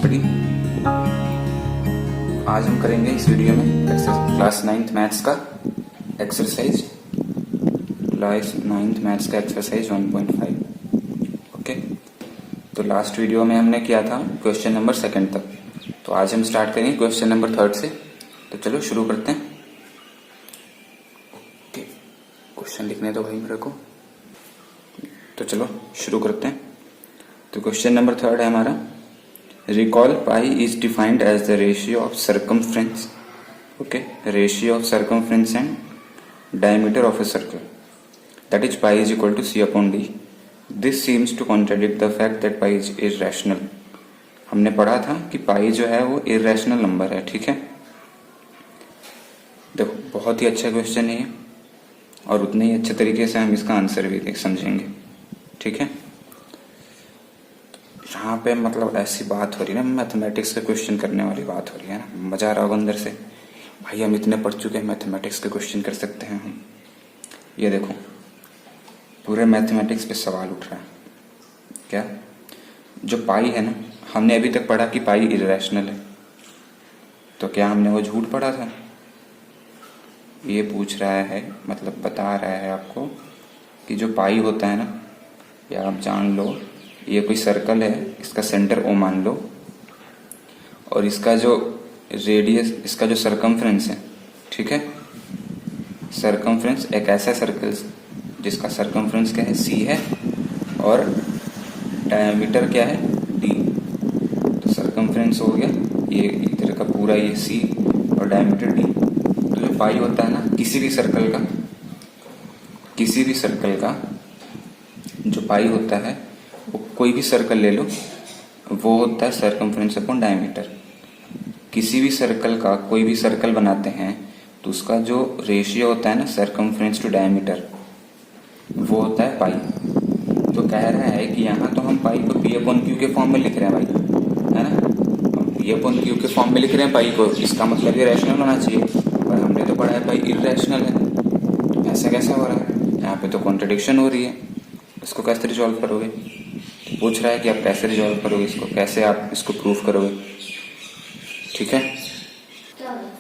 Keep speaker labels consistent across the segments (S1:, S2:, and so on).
S1: Study. आज हम करेंगे इस वीडियो में क्लास 9th मैथ्स का एक्सरसाइज 1.5। ओके, तो लास्ट वीडियो में हमने किया था क्वेश्चन नंबर 2 तक, तो आज हम स्टार्ट करेंगे क्वेश्चन नंबर 3 से। तो चलो शुरू करते हैं। ओके, क्वेश्चन लिखने दो भाई मेरे को। तो चलो शुरू करते हैं। तो क्वेश्चन नंबर 3 है हमारा, recall pi is defined as the ratio of circumference, okay, ratio of circumference and diameter of a circle, that is pi is equal to C upon D. This seems to contradict the fact that pi is irrational. हमने पढ़ा था कि पाई जो है वो irrational number है, ठीक है। देखो बहुत ही अच्छा क्वेश्चन है ये, और उतने ही अच्छे तरीके से हम इसका आंसर भी देख समझेंगे, ठीक है। यहाँ पे मतलब ऐसी बात हो रही है ना, मैथमेटिक्स के क्वेश्चन करने वाली बात हो रही है ना, मजा आ रहा होगा अंदर से। भाई हम इतने पढ़ चुके हैं, मैथमेटिक्स के क्वेश्चन कर सकते हैं हम। ये देखो पूरे मैथमेटिक्स पे सवाल उठ रहा है। क्या जो पाई है ना, हमने अभी तक पढ़ा कि पाई इर्रेशनल है, तो क्या हमने वो झूठ पढ़ा था? ये पूछ रहा है, मतलब बता रहा है आपको कि जो पाई होता है ना, या आप जान लो ये कोई सर्कल है, इसका सेंटर ओ मान लो, और इसका जो रेडियस, इसका जो सरकमफ्रेंस है, ठीक है, सरकमफ्रेंस एक ऐसा सर्कल जिसका सरकमफ्रेंस क्या है, सी है, और डायमीटर क्या है, डी। तो सरकमफ्रेंस हो गया ये इधर का पूरा, ये सी, और डायमीटर डी। तो जो पाई होता है ना, किसी भी सर्कल का जो पाई होता है, वो कोई भी सर्कल ले लो, वो होता है सरकमफ्रेंस अपॉन डायमीटर। किसी भी सर्कल का, कोई भी सर्कल बनाते हैं तो उसका जो रेशियो होता है ना, सरकमफ्रेंस टू डायमीटर, वो होता है पाई। तो कह रहा है कि यहाँ तो हम पाई को पी अपॉन क्यू के फॉर्म में लिख रहे हैं भाई, है ना, हम पी अपॉन क्यू के फॉर्म में लिख रहे हैं पाई को, इसका मतलब ये रैशनल होना चाहिए, पर हमने तो पढ़ा है पाई इर्रेशनल है। तो ऐसा कैसा हो रहा है? यहाँ पे तो कॉन्ट्रडिक्शन हो रही है। इसको कैसे रिजॉल्व करोगे? पूछ रहा है कि आप कैसे रिजॉल्व करोगे इसको, कैसे आप इसको प्रूफ करोगे, ठीक है।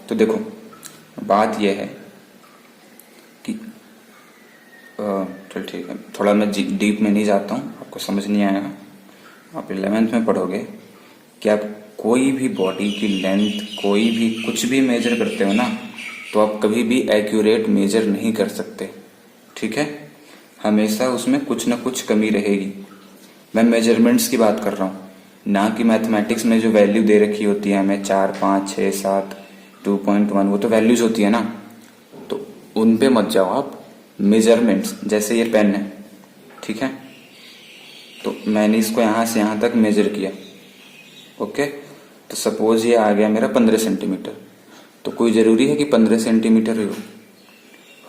S1: तो देखो बात यह है कि चल ठीक है, थोड़ा मैं डीप में नहीं जाता हूँ, आपको समझ नहीं आएगा। आप 11th में पढ़ोगे कि आप कोई भी बॉडी की लेंथ, कोई भी कुछ भी मेजर करते हो ना, तो आप कभी भी एक्यूरेट मेजर नहीं कर सकते, ठीक है। हमेशा उसमें कुछ ना कुछ कमी रहेगी। मैं मेजरमेंट्स की बात कर रहा हूँ, ना कि मैथमेटिक्स में जो वैल्यू दे रखी होती है हमें 4, 5, 6, 7, 2.1, वो तो वैल्यूज होती है ना, तो उन पे मत जाओ आप। मेजरमेंट्स, जैसे ये पेन है, ठीक है, तो मैंने इसको यहाँ से यहाँ तक मेजर किया, ओके, तो सपोज ये आ गया मेरा 15 सेंटीमीटर। तो कोई जरूरी है कि 15 सेंटीमीटर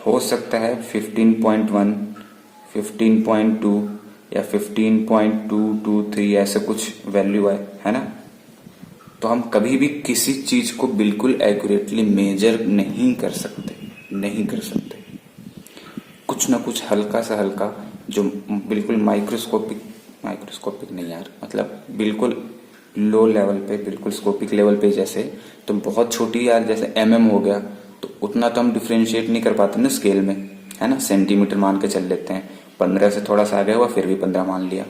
S1: हो सकता है 15.1, 15.2 या 15.223 ऐसे कुछ वैल्यू है ना। तो हम कभी भी किसी चीज को बिल्कुल एक्यूरेटली मेजर नहीं कर सकते। कुछ ना कुछ हल्का सा हल्का, जो बिल्कुल माइक्रोस्कोपिक नहीं यार, मतलब बिल्कुल लो लेवल पे, बिल्कुल स्कोपिक लेवल पे, जैसे तो बहुत छोटी यार, जैसे हो गया, तो उतना तो हम डिफ्रेंशिएट नहीं कर पाते ना स्केल में, है ना। सेंटीमीटर मान के चल लेते हैं, 15 से थोड़ा सा आगे हुआ फिर भी 15 मान लिया।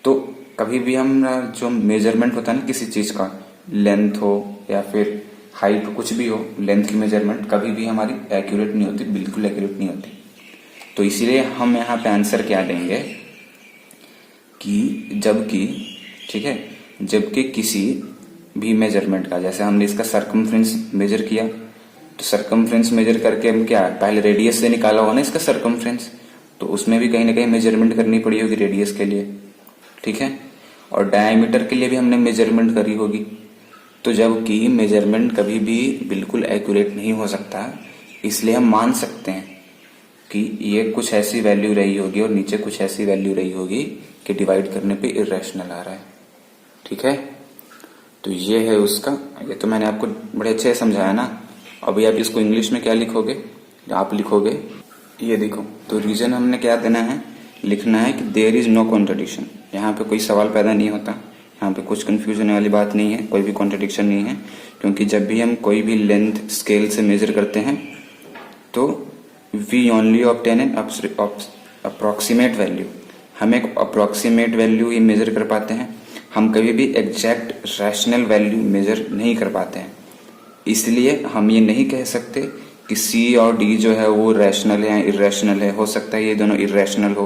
S1: तो कभी भी हम जो मेजरमेंट होता है ना किसी चीज का, लेंथ हो या फिर हाइट हो, कुछ भी हो, लेंथ की मेजरमेंट कभी भी हमारी एक्यूरेट नहीं होती, बिल्कुल एक्यूरेट नहीं होती। तो इसीलिए हम यहाँ पे आंसर क्या देंगे कि जबकि, ठीक है, जबकि किसी भी मेजरमेंट का, जैसे हमने इसका सरकमफ्रेंस मेजर किया, तो सरकमफ्रेंस मेजर करके हम क्या, पहले रेडियस से निकाला होगा ना इसका सरकमफ्रेंस, तो उसमें भी कहीं ना कहीं मेजरमेंट करनी पड़ी होगी रेडियस के लिए, ठीक है, और डायमीटर के लिए भी हमने मेजरमेंट करी होगी। तो जबकि मेजरमेंट कभी भी बिल्कुल एक्यूरेट नहीं हो सकता, इसलिए हम मान सकते हैं कि ये कुछ ऐसी वैल्यू रही होगी और नीचे कुछ ऐसी वैल्यू रही होगी कि डिवाइड करने पे इर्रेशनल आ रहा है, ठीक है। तो ये है उसका, ये तो मैंने आपको बड़े अच्छे से समझाया ना। अभी आप इसको इंग्लिश में क्या लिखोगे, आप लिखोगे ये देखो, तो रीजन हमने क्या देना है, लिखना है कि देयर इज नो कॉन्ट्रडिक्शन। यहाँ पे कोई सवाल पैदा नहीं होता यहाँ पे कुछ कंफ्यूजन होने वाली बात नहीं है, कोई भी कॉन्ट्रडिक्शन नहीं है, क्योंकि जब भी हम कोई भी लेंथ स्केल से मेजर करते हैं तो we only obtain an approximate value. हम एक अप्रोक्सीमेट वैल्यू ही मेजर कर पाते हैं, हम कभी भी एग्जैक्ट रैशनल वैल्यू मेजर नहीं कर पाते हैं। इसलिए हम ये नहीं कह सकते कि सी और डी जो है वो रैशनल है या इरेशनल है। हो सकता है ये दोनों इरेशनल हो,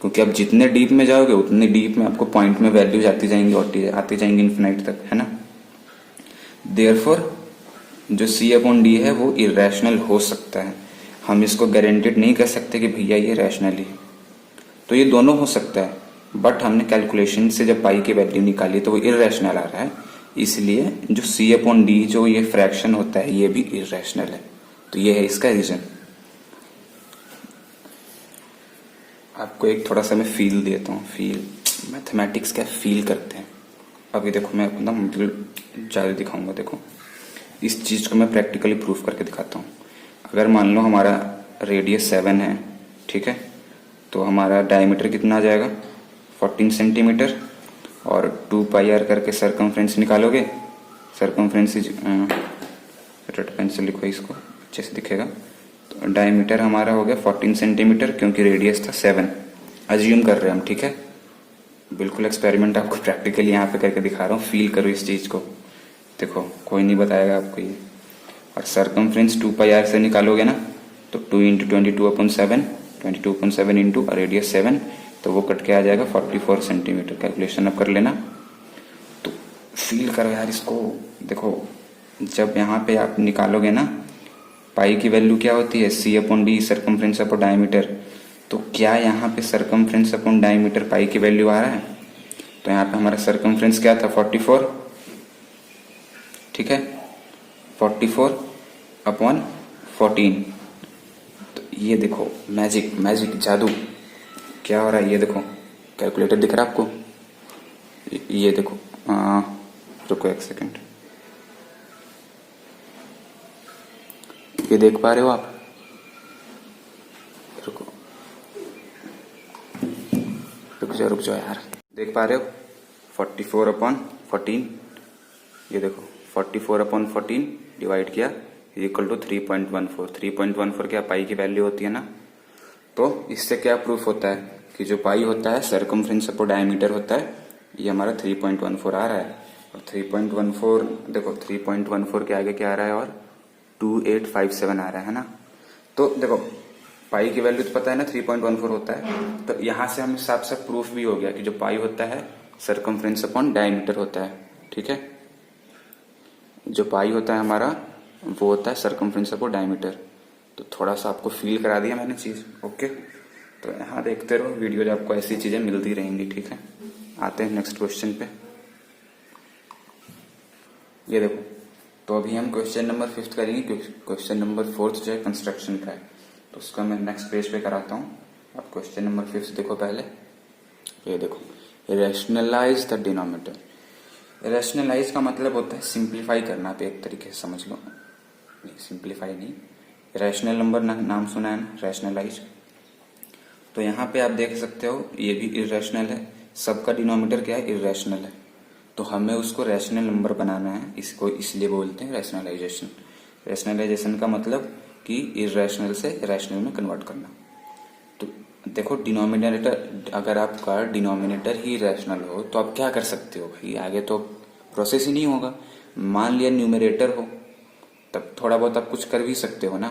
S1: क्योंकि आप जितने डीप में जाओगे उतने डीप में आपको पॉइंट में वैल्यूज आती जाएंगी आती जाएंगी इन्फिनाइट तक, है ना। देयरफॉर जो सी अपॉन डी है वो इरेशनल हो सकता है, हम इसको गारंटेड नहीं कर सकते कि भैया ये रैशनल ही। तो ये दोनों हो सकता है, बट हमने कैलकुलेशन से जब पाई की वैल्यू निकाली तो वो इरेशनल आ रहा है, इसलिए जो सी अपॉन डी जो ये फ्रैक्शन होता है ये भी इरेशनल है। तो ये है इसका रीजन। आपको एक थोड़ा सा मैं फील देता हूँ, फील मैथमेटिक्स का फील करते हैं। अभी देखो मैं एकदम ज़्यादा दिखाऊंगा। देखो इस चीज़ को मैं प्रैक्टिकली प्रूफ करके दिखाता हूँ। अगर मान लो हमारा रेडियस 7 है, ठीक है, तो हमारा डायमीटर कितना आ जाएगा 14 सेंटीमीटर, और 2 पाई आर करके सरकमफ्रेंस निकालोगे। सरकमफ्रेंस रेड पेन से लिखो, इसको अच्छे से दिखेगा। तो डायमीटर हमारा हो गया 14 सेंटीमीटर, क्योंकि रेडियस था 7, अज्यूम कर रहे हैं हम, ठीक है। बिल्कुल एक्सपेरिमेंट आपको प्रैक्टिकली यहाँ पे करके दिखा रहा हूँ, फील करो इस चीज़ को। देखो कोई नहीं बताएगा आपको ये। और सरकमफ्रेंस 2 पाई आर से निकालोगे ना, तो 2 इंटू 22/7, 22/7 इंटू रेडियस 7, तो वो कट के आ जाएगा 44 सेंटीमीटर। कैलकुलेशन अब कर लेना। तो फील करो यार इसको। देखो जब यहाँ पे आप निकालोगे ना, पाई की वैल्यू क्या होती है, C upon D, circumference upon diameter. तो क्या यहाँ पे सरकमफ्रेंस अपॉन डायमीटर पाई की वैल्यू आ रहा है? तो यहाँ पे हमारा सरकमफ्रेंस क्या था 44, ठीक है, 44/14। तो ये देखो मैजिक जादू क्या हो रहा है, ये देखो कैलकुलेटर दिख रहा है आपको, ये देखो। रुको एक सेकंड, ये देख पा रहे हो आप? रुक जाओ यार, देख पा रहे हो 44/14, ये देखो 44/14 डिवाइड किया इक्वल टू 3.14। 3.14 क्या पाई की वैल्यू होती है ना। तो इससे क्या प्रूफ होता है कि जो पाई होता है सरकमफ्रेंस अपॉन डायमीटर होता है, ये हमारा 3.14 आ रहा है। और 3.14 देखो 3.14 के आगे क्या आ रहा है, और 2857 आ रहा है ना। तो देखो पाई की वैल्यू तो पता है ना 3.14 होता है, तो यहाँ से हम हिसाब से प्रूफ भी हो गया कि जो पाई होता है सरकमफ्रेंस अपॉन डायमीटर होता है, ठीक है। जो पाई होता है हमारा वो होता है सरकमफ्रेंस अपॉन डायमीटर। तो थोड़ा सा आपको फील करा दिया मैंने चीज, ओके। तो यहाँ देखते रहो वीडियो, जो आपको ऐसी चीजें मिलती रहेंगी, ठीक है। आते हैं नेक्स्ट क्वेश्चन पे। ये देखो, तो अभी हम क्वेश्चन नंबर 5 करेंगे, क्योंकि क्वेश्चन नंबर 4 जो है कंस्ट्रक्शन का है, तो उसका मैं नेक्स्ट पेज पे कराता हूँ। आप क्वेश्चन नंबर 5 देखो पहले। ये देखो, रैशनलाइज द डिनोमिनेटर। रैशनलाइज का मतलब होता है सिंप्लीफाई करना, आप एक तरीके से समझ लो। नहीं, सिंप्लीफाई नहीं, रैशनल नंबर नाम सुना है ना, रैशनलाइज। तो यहाँ पे आप देख सकते हो ये भी इरेशनल है, सबका डिनोमिनेटर क्या है, इरेशनल है। तो हमें उसको रैशनल नंबर बनाना है, इसको इसलिए बोलते हैं रैशनलाइजेशन। रैशनलाइजेशन का मतलब कि इरेशनल से रैशनल में कन्वर्ट करना। तो देखो डिनोमिनेटर, अगर आपका डिनोमिनेटर ही रैशनल हो तो आप क्या कर सकते हो भाई, आगे तो प्रोसेस ही नहीं होगा। मान लिया न्यूमरेटर हो, तब थोड़ा बहुत आप कुछ कर भी सकते हो ना,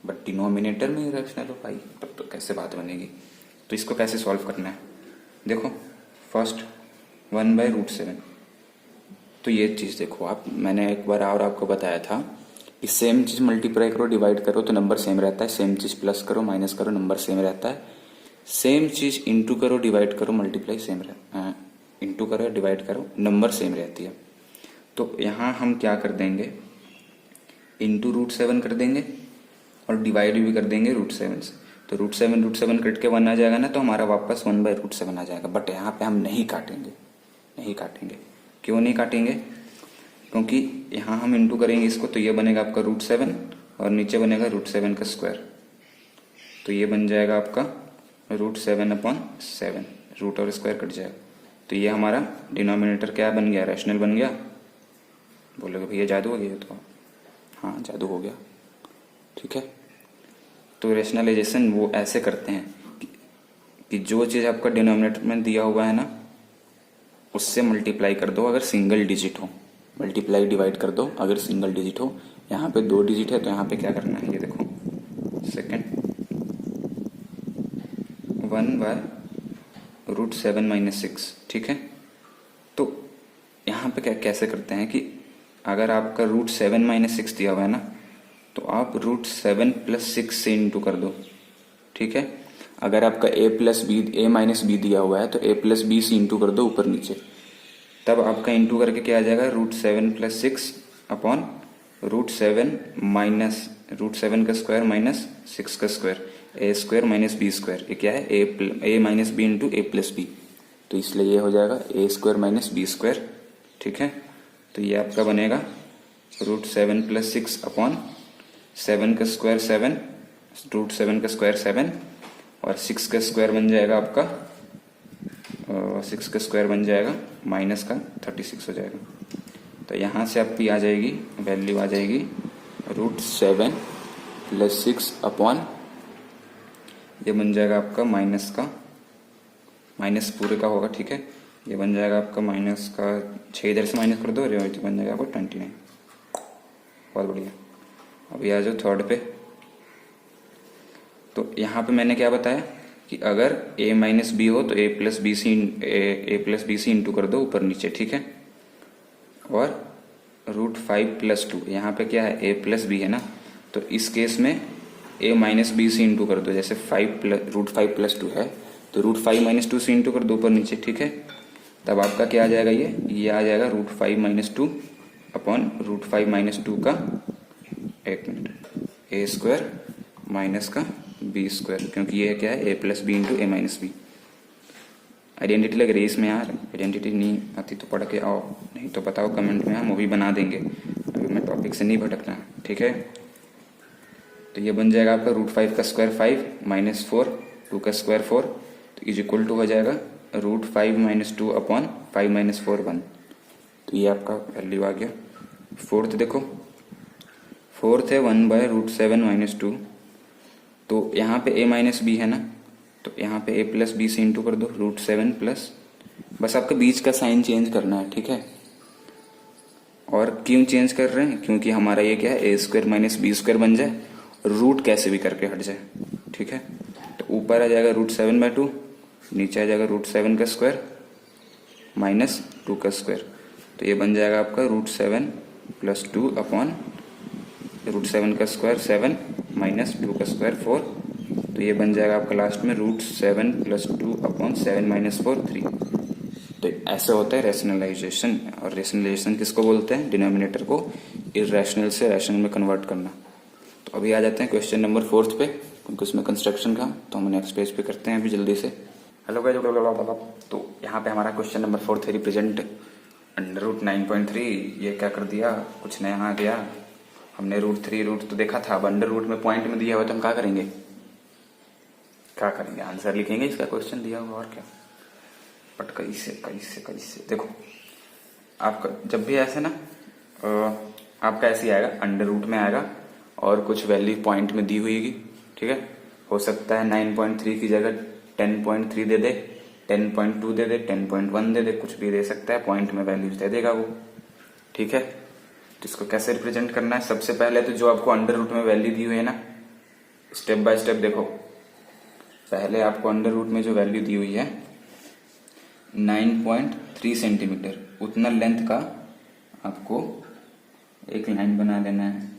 S1: बट डिनोमिनेटर में इरेशनल हो भाई, तब तो कैसे बात बनेगी। तो इसको कैसे सॉल्व करना है, देखो फर्स्ट 1/√7। तो ये चीज देखो आप, मैंने एक बार और आपको बताया था कि सेम चीज मल्टीप्लाई करो डिवाइड करो तो नंबर सेम रहता है, सेम चीज प्लस करो माइनस करो नंबर सेम रहता है, सेम चीज इंटू करो डिवाइड करो मल्टीप्लाई सेम रहता, इंटू करो डिवाइड करो नंबर सेम रहती है। तो यहाँ हम क्या कर देंगे, इंटू √7 कर देंगे और डिवाइड भी कर देंगे √7 से। तो √7 कट के 1 आ जाएगा ना, तो हमारा वापस 1/√7 आ जाएगा। बट यहाँ पे हम नहीं काटेंगे। क्यों नहीं काटेंगे, क्योंकि यहाँ हम इंटू करेंगे इसको, तो ये बनेगा आपका √7 और नीचे बनेगा √7 का स्क्वायर। तो ये बन जाएगा आपका √7/7, रूट और स्क्वायर कट जाएगा। तो ये हमारा डिनोमिनेटर क्या बन गया, रैशनल बन गया। बोलोगे भैया जादू हो गया तो, हाँ जादू हो गया, ठीक है। तो रैशनलाइजेशन वो ऐसे करते हैं कि जो चीज़ आपका डिनोमिनेटर में दिया हुआ है ना, उससे मल्टीप्लाई कर दो अगर सिंगल डिजिट हो, मल्टीप्लाई डिवाइड कर दो अगर सिंगल डिजिट हो। यहाँ पे 2 डिजिट है तो यहाँ पे क्या करना है, ये देखो सेकेंड 1/√7 - 6, ठीक है। तो यहाँ पे क्या कैसे करते हैं कि अगर आपका √7 - 6 दिया हुआ है ना, तो आप √7 + 6 से इंटू कर दो, ठीक है। अगर आपका a - b दिया हुआ है तो a + b से इंटू कर दो ऊपर नीचे, तब आपका इंटू करके क्या आ जाएगा, √7 + 6 अपॉन √7 माइनस √7 का स्क्वायर माइनस 6 का स्क्वायर, a² - b²। ये क्या है, a - b into a + b, तो इसलिए ये हो जाएगा a² - b², ठीक है। तो ये आपका बनेगा √7 + 6 अपॉन 7 का स्क्वायर 7, √7 का स्क्वायर 7 और 6 का स्क्वायर बन जाएगा आपका 6 का स्क्वायर बन जाएगा माइनस का 36 हो जाएगा। तो यहाँ से आपकी आ जाएगी वैल्यू, आ जाएगी √7 + 6 अपॉन, ये बन जाएगा आपका माइनस का, माइनस पूरे का होगा, ठीक है। ये बन जाएगा आपका माइनस का 6 इधर से माइनस कर दो, तो बन जाएगा आपका 29। बहुत बढ़िया। अभी आ जाओ थर्ड पे। तो यहाँ पे मैंने क्या बताया कि अगर a - b हो तो a + b से इंटू कर दो ऊपर नीचे, ठीक है। और √5 + 2, यहाँ पे क्या है, a + b है ना, तो इस केस में a - b से इंटू कर दो। जैसे √5 + 2 है तो √5 - 2 से इंटू कर दो ऊपर नीचे, ठीक है। तब आपका क्या आ जाएगा, ये आ जाएगा √5 - 2 अपॉन √5 - 2 का, एक मिनट, a² माइनस का b², क्योंकि ये क्या है, a + b into a - b। Identity लग रही है इसमें यार, आइडेंटिटी नहीं आती तो पढ़ के आओ, नहीं तो बताओ कमेंट में, हम वो भी बना देंगे। अभी मैं टॉपिक से नहीं भटकना, ठीक है। तो ये बन जाएगा आपका √5 का स्क्वायर 5 - 4, 2 का स्क्वायर 4, तो इज इक्वल टू हो जाएगा √5 - 2 अपॉन 5 - 4 1। तो ये आपका वैल्यू आ गया। फोर्थ देखो, फोर्थ है 1/√7 - 2। तो यहाँ पे a - b है ना, तो यहाँ पे a + b से इंटू कर दो, √7 प्लस, बस आपका बीच का साइन चेंज करना है, ठीक है। और क्यों चेंज कर रहे हैं, क्योंकि हमारा ये क्या है, a² - b² बन जाए, रूट कैसे भी करके हट जाए, ठीक है। तो ऊपर आ जाएगा √7/2, नीचे आ जाएगा √7 का स्क्वायर माइनस 2 का स्क्वायर। तो ये बन जाएगा आपका √7 + 2 अपॉन √7 का स्क्वायर 7 माइनस 2 का स्क्वायर 4। तो ये बन जाएगा आपका लास्ट में √7 + 2 अपॉन 7 - 4 3। तो ऐसे होता है रैशनलाइजेशन। और रैशनलाइजेशन किसको बोलते हैं, डिनोमिनेटर को इरैशनल से रैशनल में कन्वर्ट करना। तो अभी आ जाते हैं क्वेश्चन नंबर 4 पे, क्योंकि उसमें कंस्ट्रक्शन का, तो हम नेक्स्ट पेज पे करते हैं अभी जल्दी से। हेलो गाइस, तो यहाँ पे हमारा क्वेश्चन नंबर 4 थे रिप्रेजेंट √9.3। ये क्या कर दिया, कुछ नया आ गया। हमने √3 तो देखा था, अब अंडर रूट में पॉइंट में दिया हुआ तो हम क्या करेंगे, आंसर लिखेंगे इसका, क्वेश्चन दिया हुआ और क्या। बट कैसे देखो, आपका जब भी ऐसे ना आपका ऐसे आएगा, अंडर रूट में आएगा और कुछ वैल्यू पॉइंट में दी हुई, ठीक है। हो सकता है 9.3 की जगह 10.3 दे दे, 10.2 दे दे, 10.1 दे दे, कुछ भी दे सकता है, पॉइंट में वैल्यूज दे देगा वो, ठीक है। तो इसको कैसे रिप्रेजेंट करना है, सबसे पहले तो जो आपको अंडर रूट में वैल्यू दी हुई है ना, स्टेप बाय स्टेप देखो। पहले आपको अंडर रूट में जो वैल्यू दी हुई है 9.3 सेंटीमीटर, उतना लेंथ का आपको एक लाइन बना लेना है,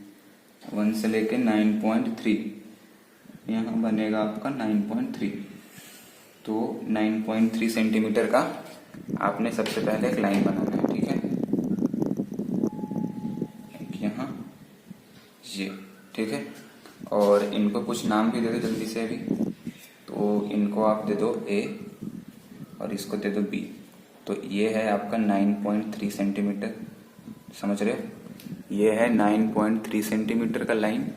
S1: 1 से लेके 9.3, यहाँ बनेगा आपका 9.3। तो 9.3 सेंटीमीटर का आपने सबसे पहले एक लाइन बनाना है, ठीक है। यहाँ ये, ठीक है। और इनको कुछ नाम भी दे दो जल्दी से अभी। तो इनको आप दे दो A और इसको दे दो B। तो ये है आपका 9.3 सेंटीमीटर, समझ रहे हो, ये है 9.3 सेंटीमीटर का लाइन।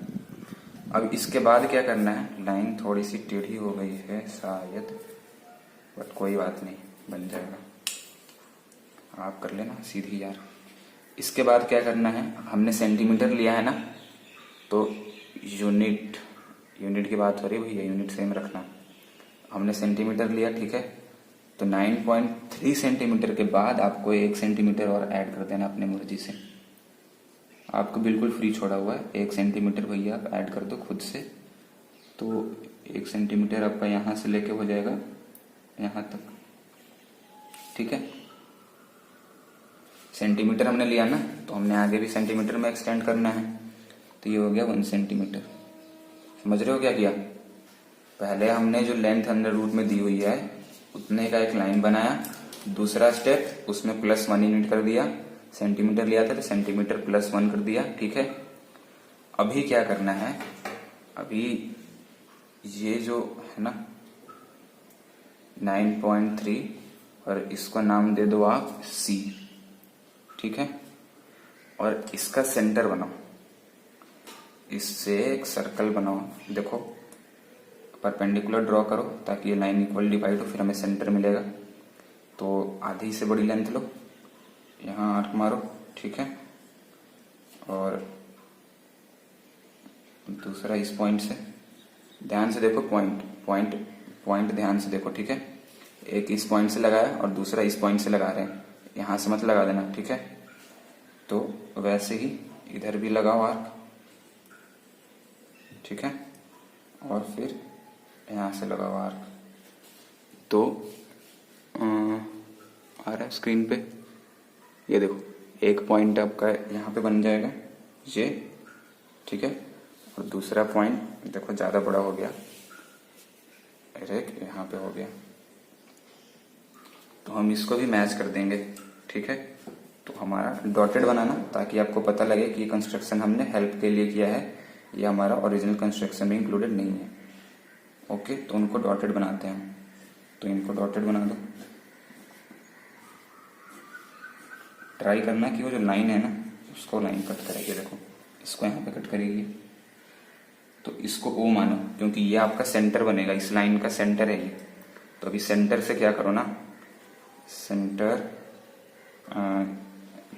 S1: अब इसके बाद क्या करना है, लाइन थोड़ी सी टेढ़ी हो गई है शायद, बट कोई बात नहीं, बन जाएगा। आप कर लेना सीधी यार। इसके बाद क्या करना है, हमने सेंटीमीटर लिया है ना, तो यूनिट की बात हो रही है भैया, यूनिट सेम रखना। हमने सेंटीमीटर लिया, ठीक है, तो 9.3 सेंटीमीटर के बाद आपको 1 सेंटीमीटर और ऐड कर देना अपने मर्जी से। आपको बिल्कुल फ्री छोड़ा हुआ है, 1 सेंटीमीटर भैया आप ऐड कर दो खुद से। तो 1 सेंटीमीटर आपका यहाँ से लेके हो जाएगा यहाँ तक, ठीक है। सेंटीमीटर हमने लिया ना, तो हमने आगे भी सेंटीमीटर में एक्सटेंड करना है। तो ये हो गया 1 सेंटीमीटर। समझ रहे हो क्या किया? पहले हमने जो लेंथ अंडर रूट में दी हुई है उतने का एक लाइन बनाया, दूसरा स्टेप उसमें +1 यूनिट कर दिया। सेंटीमीटर लिया था तो सेंटीमीटर +1 कर दिया, ठीक है। अभी क्या करना है, अभी ये जो है ना 9.3 और इसको नाम दे दो आप C, ठीक है। और इसका सेंटर बनाओ, इससे एक सर्कल बनाओ। देखो परपेंडिकुलर ड्रॉ करो ताकि ये लाइन इक्वल डिवाइड हो, फिर हमें सेंटर मिलेगा। तो आधी से बड़ी लेंथ लो, यहाँ आर्क मारो, ठीक है। और दूसरा इस पॉइंट से, ध्यान से देखो, पॉइंट ध्यान से देखो, ठीक है। एक इस पॉइंट से लगाया और दूसरा इस पॉइंट से लगा रहे हैं, यहां से मत लगा देना, ठीक है। तो वैसे ही इधर भी लगाओ आर्क, ठीक है, और फिर यहां से लगाओ आर्क। तो आ रहा है स्क्रीन पे, ये देखो एक पॉइंट आपका यहाँ पे बन जाएगा ये, ठीक है। और दूसरा पॉइंट देखो ज्यादा बड़ा हो गया, एक यहाँ पे हो गया, तो हम इसको भी मैच कर देंगे, ठीक है। तो हमारा डॉटेड बनाना ताकि आपको पता लगे कि कंस्ट्रक्शन हमने हेल्प के लिए किया है, ये हमारा ओरिजिनल कंस्ट्रक्शन में इंक्लूडेड नहीं है। ओके, तो उनको डॉटेड बनाते हैं। तो इनको डॉटेड बना दो। ट्राई करना कि वो जो लाइन है ना उसको लाइन कट करेगी, देखो इसको यहाँ पे कट करेगी, तो इसको O मानो क्योंकि ये आपका सेंटर बनेगा, इस लाइन का सेंटर है ये। तो अभी सेंटर से क्या करो ना, सेंटर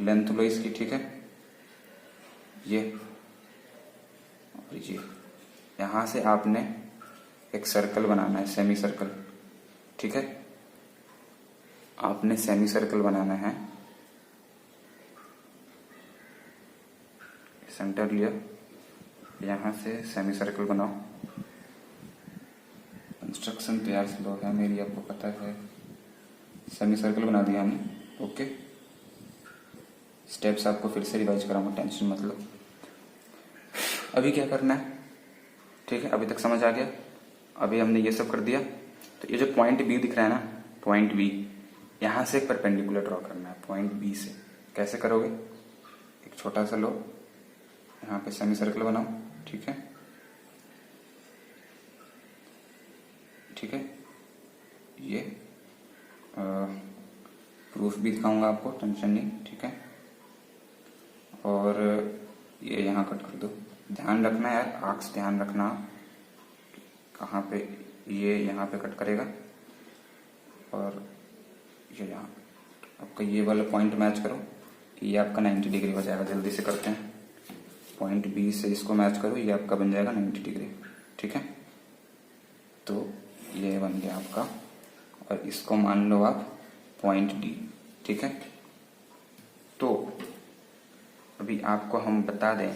S1: लेंथ लो इसकी, ठीक है, ये और ये। यहां से आपने एक सर्कल बनाना है, सेमी सर्कल, ठीक है। आपने सेमी सर्कल बनाना है, सेंटर लिया, यहां से सेमी सर्कल बनाओ। कंस्ट्रक्शन तो यार स्लो है मेरी, आपको पता है। सेमी सर्कल बना दिया हमने, ओके। स्टेप्स आपको फिर से रिवाइज कराऊंगा, टेंशन मत लो। अभी क्या करना है, ठीक है, अभी तक समझ आ गया। अभी हमने ये सब कर दिया, तो ये जो पॉइंट बी दिख रहा है ना, पॉइंट बी, यहां से एक परपेंडिकुलर ड्रॉ करना है पॉइंट बी से। कैसे करोगे, एक छोटा सा लो, यहाँ पे सेमी सर्कल बनाओ, ठीक है, ठीक है। ये प्रूफ भी दिखाऊंगा आपको, टेंशन नहीं, ठीक है। और ये यहाँ कट कर दो। ध्यान रखना यार, आर्क्स ध्यान रखना कहाँ पे, ये यहाँ पे कट करेगा और ये यहाँ। आपका ये वाला पॉइंट मैच करो, ये आपका 90 डिग्री हो जाएगा। जल्दी से करते हैं, पॉइंट बी से इसको मैच करो, ये आपका बन जाएगा 90 डिग्री, ठीक है। तो ये बन गया आपका, और इसको मान लो आप पॉइंट डी, ठीक है। तो अभी आपको हम बता दें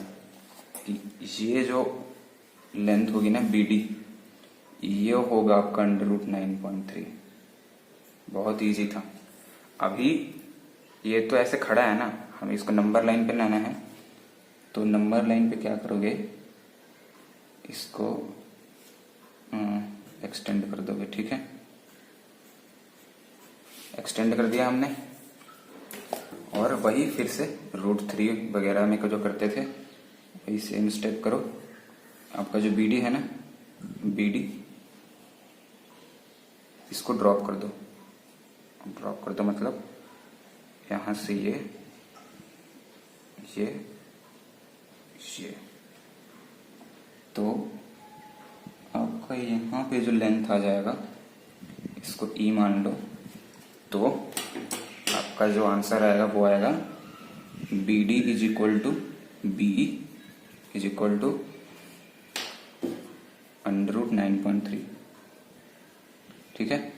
S1: कि ये जो लेंथ होगी ना बी डी, ये होगा आपका √9.3। बहुत इजी था। अभी ये तो ऐसे खड़ा है ना, हमें इसको नंबर लाइन पे लाना है। तो नंबर लाइन पे क्या करोगे, इसको एक्सटेंड कर दोगे, ठीक है। एक्सटेंड कर दिया हमने, और वही फिर से √3 वगैरह में जो करते थे वही सेम स्टेप करो। आपका जो BD है ना, BD, इसको ड्रॉप कर दो। ड्रॉप कर दो मतलब यहां से ये तो आपका यहाँ पे जो लेंथ आ जाएगा, इसको E मान लो, तो आपका आपका जो आंसर आएगा वो आएगा B D is equal to B is equal to √9.3। ठीक है,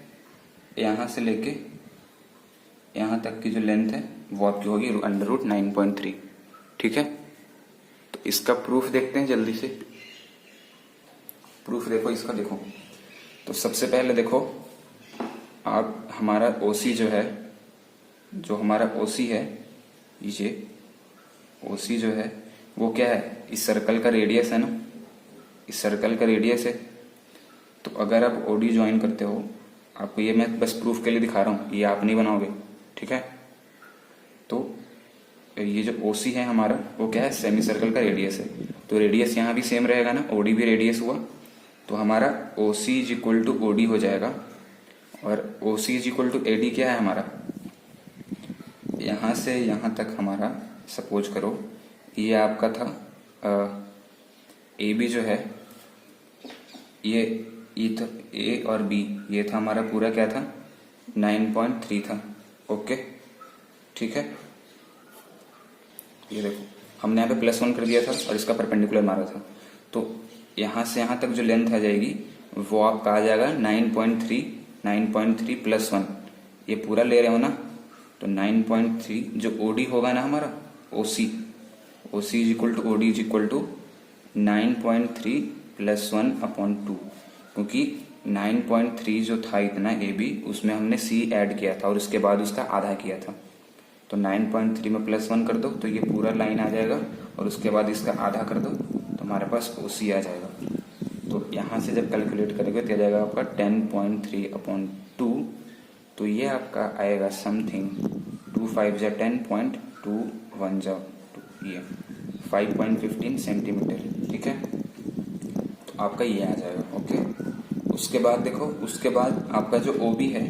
S1: यहां से लेके यहां तक की जो लेंथ है वो आपकी होगी √9.3। ठीक है, तो इसका प्रूफ देखते हैं जल्दी से। प्रूफ देखो इसका, देखो तो सबसे पहले देखो आप हमारा ओसी जो है, जो हमारा ओसी है, ये ओसी जो है वो क्या है, इस सर्कल का रेडियस है ना, इस सर्कल का रेडियस है। तो अगर आप ओडी ज्वाइन करते हो, आपको ये मैं बस प्रूफ के लिए दिखा रहा हूं, ये आप नहीं बनाओगे। ठीक है, तो ये जो ओसी है हमारा वो क्या है, सेमी सर्कल का रेडियस है। तो रेडियस यहाँ भी सेम रहेगा ना, ओडी भी रेडियस हुआ, तो हमारा OC is equal to OD हो जाएगा। और OC is equal to AD क्या है हमारा, यहां से यहां तक हमारा सपोज करो ये आपका था ए बी जो है, ये था ए और बी, ये था हमारा पूरा क्या था 9.3 था। ओके, ठीक है, ये देखो हमने यहाँ पे +1 कर दिया था और इसका परपेंडिकुलर मारा था। तो यहां से यहां तक जो लेंथ आ जाएगी वो आपका आ जाएगा 9.3 + 1, ये पूरा ले रहे हो ना, तो 9.3 जो ओडी होगा ना हमारा OC, OC is equal to OD is equal to 9.3 + 1/2, क्योंकि 9.3 जो था इतना ए बी, उसमें हमने सी ऐड किया था और उसके बाद उसका आधा किया था। तो 9.3 में +1 कर दो तो ये पूरा लाइन आ जाएगा और उसके बाद इसका आधा कर दो तो हमारे पास ओसी आ जाएगा। तो यहाँ से जब कैलकुलेट करेंगे तो आ जाएगा आपका 10.3/2, तो ये आपका आएगा समथिंग 2 5 जा 10.2 1 जा 2, ये 5.15 सेंटीमीटर। ठीक है, तो आपका ये आ जाएगा। ओके, उसके बाद देखो, उसके बाद आपका जो ओबी है,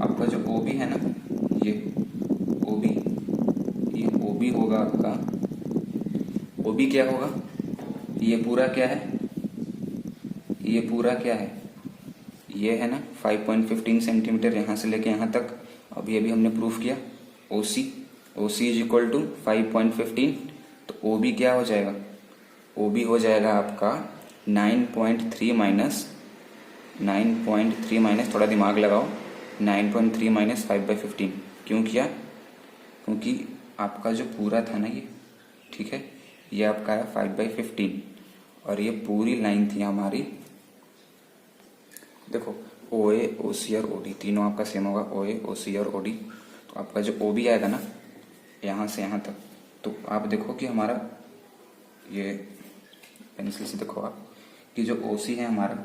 S1: आपका जो ओबी है ना, ये ओबी होगा आपका, ओबी क्या होगा, ये पूरा क्या है, ये पूरा क्या है, ये है ना 5.15 सेंटीमीटर यहाँ से लेके यहाँ तक। अभी अभी हमने प्रूफ किया ओसी इज इक्वल टू 5.15, तो ओबी क्या हो जाएगा, ओबी हो जाएगा आपका 9.3 माइनस, थोड़ा दिमाग लगाओ, 9.3 माइनस 5/15 क्यों किया, क्योंकि आपका जो पूरा था ना ये, ठीक है, ये आपका है 5/15 और ये पूरी लाइन थी हमारी। देखो ओए ओसी और ओडी तीनों आपका सेम होगा, ओए ओसी और ओडी। तो आपका जो ओबी आएगा ना यहाँ से यहाँ तक, तो आप देखो कि हमारा ये पेंसिल से देखो आप कि जो ओसी है हमारा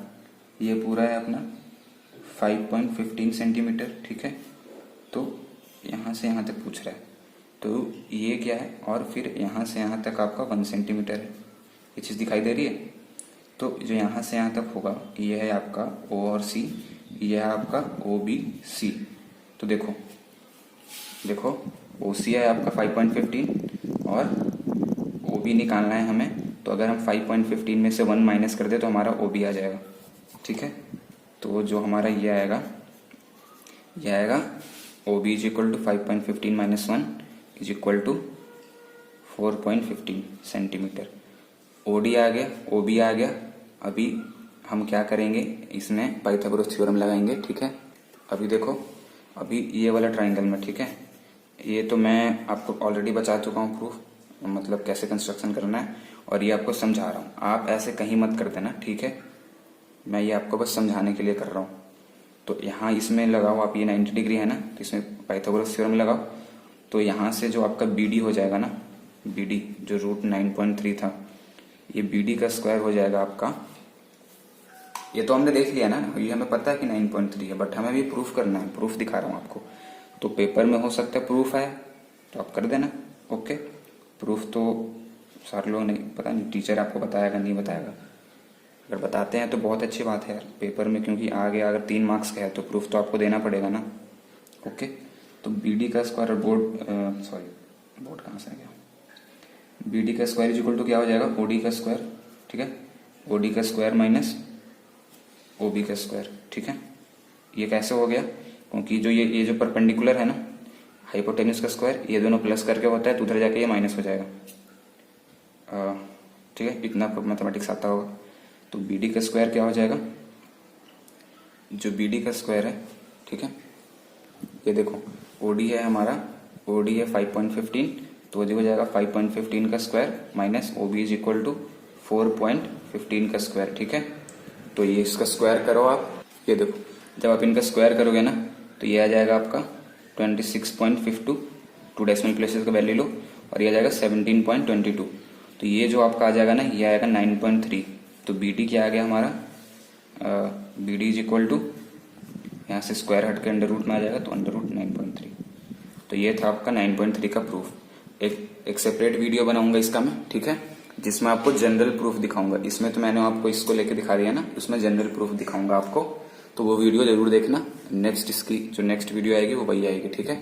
S1: ये पूरा है अपना 5.15 सेंटीमीटर। ठीक है, तो यहाँ से यहाँ तक पूछ रहा है, तो ये क्या है, और फिर यहाँ से यहाँ तक आपका 1 सेंटीमीटर है, ये चीज़ दिखाई दे रही है। तो जो यहाँ से यहाँ तक होगा ये है आपका ओ और सी, ये है आपका ओ बी सी। तो देखो ओ सी है आपका 5.15 और ओ बी निकालना है हमें, तो अगर हम 5.15 में से 1 माइनस कर दे तो हमारा ओ बी आ जाएगा। ठीक है, तो जो हमारा ये आएगा O B is equal to 5.15 minus 1 is equal to 4.15 centimetre. OD आ गया, ओबी आ गया। अभी हम क्या करेंगे, इसमें पाइथागोरस थ्योरम लगाएंगे। ठीक है, अभी देखो, अभी ये वाला ट्राइंगल में, ठीक है, ये तो मैं आपको ऑलरेडी बता चुका हूँ प्रूफ, मतलब कैसे कंस्ट्रक्शन करना है, और ये आपको समझा रहा हूँ। आप ऐसे कहीं मत कर देना, ठीक है, मैं ये आपको बस समझाने के लिए कर रहा हूँ। तो यहाँ इसमें लगाओ आप, ये 90 डिग्री है ना, तो इसमें पाइथागोरस थ्योरम लगाओ। तो यहाँ से जो आपका BD हो जाएगा ना, BD जो √9.3 था, ये BD का स्क्वायर हो जाएगा आपका, ये तो हमने देख लिया ना, ये हमें पता है कि 9.3 है, बट हमें भी प्रूफ करना है, प्रूफ दिखा रहा हूँ आपको। तो पेपर में हो सकता है प्रूफ है तो आप कर देना। ओके, प्रूफ तो सारे लोग नहीं, पता नहीं टीचर आपको बताएगा नहीं बताएगा, अगर बताते हैं तो बहुत अच्छी बात है यार पेपर में, क्योंकि आगे अगर 3 मार्क्स का है तो प्रूफ तो आपको देना पड़ेगा ना। ओके, तो BD का स्क्वायर, बोर्ड कहाँ से आ गया, BD का स्क्वायर इज इक्वल टू क्या हो जाएगा, OD का स्क्वायर। ठीक है, OD का स्क्वायर माइनस OB का स्क्वायर। ठीक है, ये कैसे हो गया, क्योंकि जो ये जो परपेंडिकुलर है ना, हाइपोटेन्यूज का स्क्वायर, ये दोनों प्लस करके होता है तो उधर जाके ये माइनस हो जाएगा। ठीक है, इतना मैथमेटिक्स आता होगा। तो बी डी का स्क्वायर क्या हो जाएगा, जो बी डी का स्क्वायर है, ठीक है, ये देखो ओ डी है हमारा, ओ डी है 5.15, तो ये हो जाएगा 5.15 का square minus O B is equal to 4.15 का स्क्वायर। ठीक है, तो ये इसका स्क्वायर करो आप, ये देखो जब आप इनका स्क्वायर करोगे ना तो ये आ जाएगा आपका 26.52, 2 डेसिमल प्लेसेस का वैल्यू लो, और ये आ जाएगा 17.22। तो ये जो आपका आ जाएगा ना, ये आएगा 9.3। तो बी डी क्या आ गया हमारा, B D is equal to, यहाँ से स्क्वायर हट के अंडर रूट में आ जाएगा, तो अंडर रूट 9.3। तो ये था आपका 9.3 का प्रूफ। एक सेपरेट वीडियो बनाऊंगा इसका मैं, ठीक है, जिसमें आपको जनरल प्रूफ दिखाऊंगा। इसमें तो मैंने आपको इसको लेके दिखा दिया ना, उसमें जनरल प्रूफ दिखाऊंगा आपको, तो वो वीडियो जरूर देखना। नेक्स्ट इसकी जो नेक्स्ट वीडियो आएगी वो वही आएगी। ठीक है,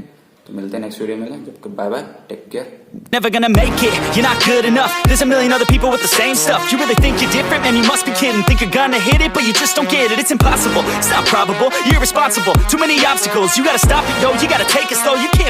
S1: तो मिलते हैं नेक्स्ट वीडियो में, जब तक bye bye, take care.
S2: Never gonna make it, you're not good enough. There's a million other people with the same stuff. You really think you're different? Man, you must be kidding. Think you're gonna hit it, but you just don't get it. It's impossible, it's not probable, you're irresponsible. Too many obstacles, you gotta stop it, yo. You gotta take it slow, you can't